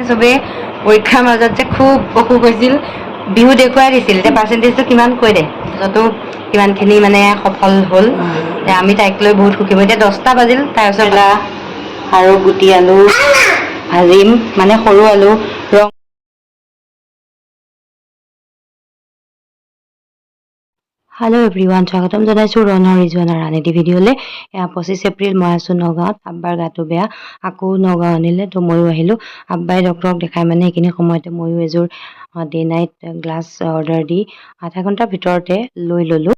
চবে পৰীক্ষাৰ মাজত যে খুব অসুখ হৈছিল বিহু দেখুৱাই দিছিল যে পাৰ্চেণ্টেজটো কিমান কৈ দে যতো কিমানখিনি মানে সফল হ'ল আমি তাইক লৈ বহুত সুখী এতিয়া 10টা বাজিল তাৰপিছত আৰু গুটি আলু ভাজিম মানে সৰু আলু ৰং हेलो एवरीवन स्वागतम जनाइছো ৰণৰ ৰিজৱানা ৰাণীতি ভিডিঅ'লে 25 এপ্ৰিল মই আছো নগাঁৱত আব্বাৰ গাটো বেয়া আকৌ নগাঁও আনিলে তো ময়ো আহিলো আব্বাই ডক্টৰক দেখাই মানে এইখিনি সময়তে ময়ো এযোৰ ডে নাইট গ্লাছ অৰ্ডাৰ দি আধা ঘণ্টাৰ ভিতৰতে লৈ ললো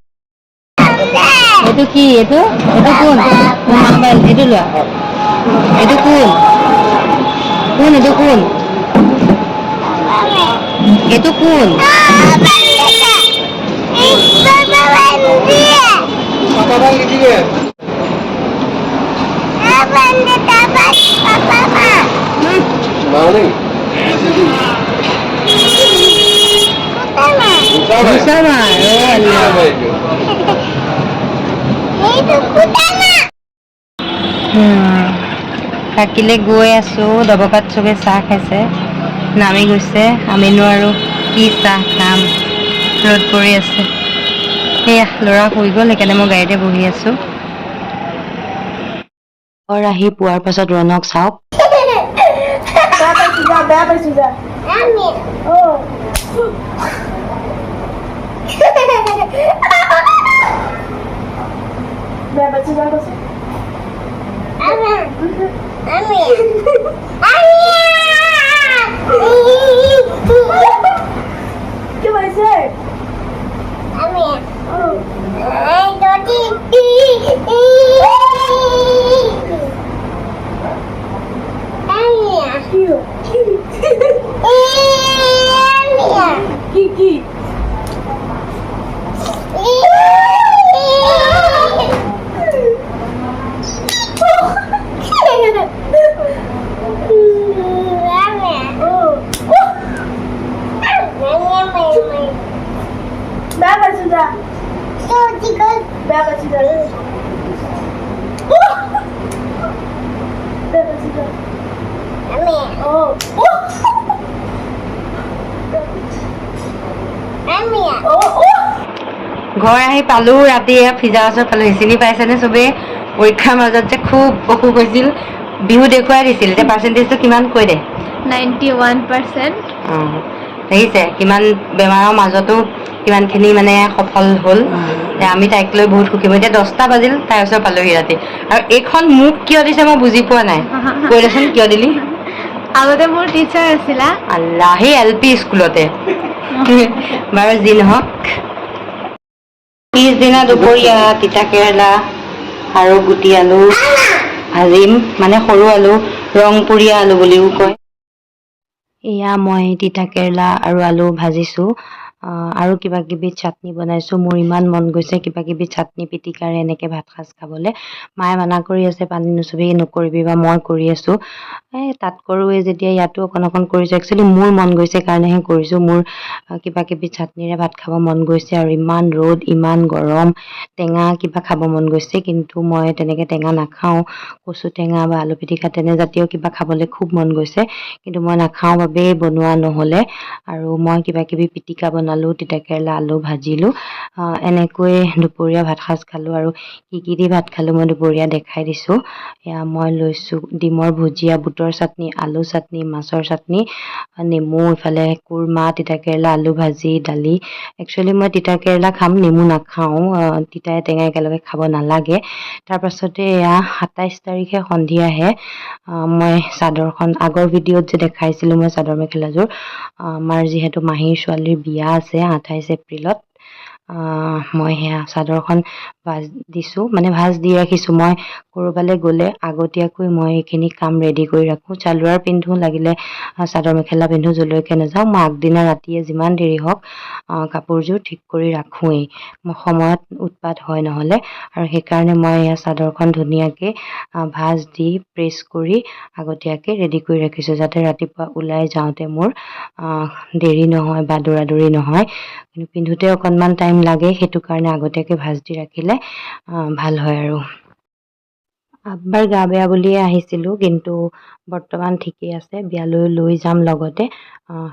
এইটো কি এইটো কোন মোবাইল এইটো লোৱা এইটো কোন এইটো কোন এইটো কোন থাকিলে গৈ আছো দবকাত চবে চাহ খাইছে নামি গৈছে আমি নোৱাৰো কি চাহ খাম ৰ'দ পৰি আছে সেয়া ল'ৰা শুই গ'ল সেইকাৰণে মই গাড়ীতে বহি আছো ঘৰ আহি পোৱাৰ পাছত ৰণক চাওক ঘৰ আহি পালো ৰাতি ফিজা ওচৰত পালো চিনি পাইছেনে চবে পৰীক্ষাৰ মাজত যে খুব অসুখ হৈছিল বিহু দেখুৱাই দিছিল যে পাৰ্চেণ্টেজটো কিমান কৈ দে 91% দেখিছে কিমান বেমাৰৰ মাজতো কিমানখিনি মানে সফল হ'ল আমি তাইক লৈ বহুত সুখী এতিয়া 10টা বাজিল তাৰ ওচৰত পালোহি ৰাতি আৰু এইখন মোক কিয় দিছে মই বুজি পোৱা নাই কৈ দেচোন কিয় দিলি আগতে মোৰ টিচাৰ আছিলা আল্লাহ সেই LP স্কুলতে বাৰু যি নহওক পিছদিনা দুপৰীয়া তিতা কেৰেলা আৰু গুটি আলু ভাজিম মানে সৰু আলু ৰংপুৰীয়া আলু বুলিও কয় এয়া মই তিতা কেৰেলা আৰু আলু ভাজিছো আৰু কিবা কিবি চাটনি বনাইছো মোৰ ইমান মন গৈছে কিবা কিবি চাটনি পিটিকাৰে এনেকে ভাত সাজ খাবলে মায়ে মানা কৰি আছে পানী নুচুবি নকৰিবি বা মই কৰি আছো তাত কৰোৱে যেতিয়া ইয়াতো অকণ কৰিছো একচুৱেলি মোৰ মন গৈছে কাৰণেহে কৰিছো মোৰ কিবা কিবি চাটনিৰে ভাত খাব মন গৈছে আৰু ইমান ৰ'দ ইমান গৰম টেঙা কিবা খাব মন গৈছে কিন্তু মই তেনেকে টেঙা নাখাওঁ কচু টেঙা বা আলু পিটিকা তেনেজাতীয় কিবা খাবলৈ খুব মন গৈছে কিন্তু মই নাখাওঁ বাবে বনোৱা নহ'লে আৰু মই কিবা কিবি পিটিকা বনালো তিতা কেৰেলা আলু ভাজিলো এনেকৈ দুপৰীয়া ভাত সাজ খালো আৰু কি দি ভাত খালো মই দুপৰীয়া দেখাই দিছো এয়া মই লৈছো ডিমৰ ভুজিয়া বুটৰ চাটনি আলু চাটনি মাছৰ চাটনি নেমু ইফালে কুৰমা তিতা কেৰেলা আলু ভাজি দালি একচুৱেলি মই তিতা কেৰেলা খাম নেমু নাখাওঁ তিতাই টেঙাই একেলগে খাব নালাগে তাৰপাছতে এয়া 27 তাৰিখে সন্ধিয়াহে মই চাদৰখন আগৰ ভিডিঅ'ত যে দেখাইছিলো মই চাদৰ মেখেলাযোৰ আমাৰ যিহেতু মাহীৰ ছোৱালীৰ বিয়া আছে 28 এপ্ৰিলত মই সেয়া চাদৰখন ভাজ দিছো মানে ভাজ দি ৰাখিছো মই কৰবালৈ গ'লে আগতীয়াকৈ মই এইখিনি কাম ৰেডি কৰি ৰাখো চালৱাৰ পিন্ধো লাগিলে চাদৰ মেখেলা পিন্ধো জলৈকে নাযাওঁ মই আগদিনা ৰাতিয়ে যিমান দেৰি হওক কাপোৰযোৰ ঠিক কৰি ৰাখোৱেই মই সময়ত উৎপাত হয় নহ'লে আৰু সেইকাৰণে মই এয়া চাদৰখন ধুনীয়াকৈ ভাজ দি প্ৰেছ কৰি আগতীয়াকৈ ৰেডি কৰি ৰাখিছোঁ যাতে ৰাতিপুৱা ওলাই যাওঁতে মোৰ দেৰি নহয় বা দৌৰা নহয় কিন্তু পিন্ধোতে অকণমান টাইম লাগে সেইটো কাৰণে আগতীয়াকৈ ভাজ দি ৰাখিলে ভাল হয় আৰু আব্বাৰ গা বেয়া বুলিয়ে আহিছিলোঁ, কিন্তু বৰ্তমান ঠিকেই আছে। বিয়ালৈ লৈ যাম লগতে।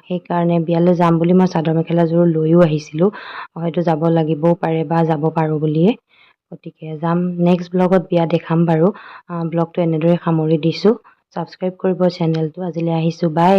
সেইকাৰণে বিয়ালৈ যাম বুলি মই চাদৰ মেখেলাযোৰ লৈও আহিছিলোঁ। হয়তো যাব লাগিবও পাৰে বা যাব পাৰোঁ বুলিয়ে। গতিকে যাম। নেক্সট ব্লগত বিয়া দেখাম বাৰু। ব্লগটো এনেদৰে সামৰি দিছোঁ। ছাবস্ক্ৰাইব কৰিব চেনেলটো। আজিলৈ আহিছোঁ, বাই।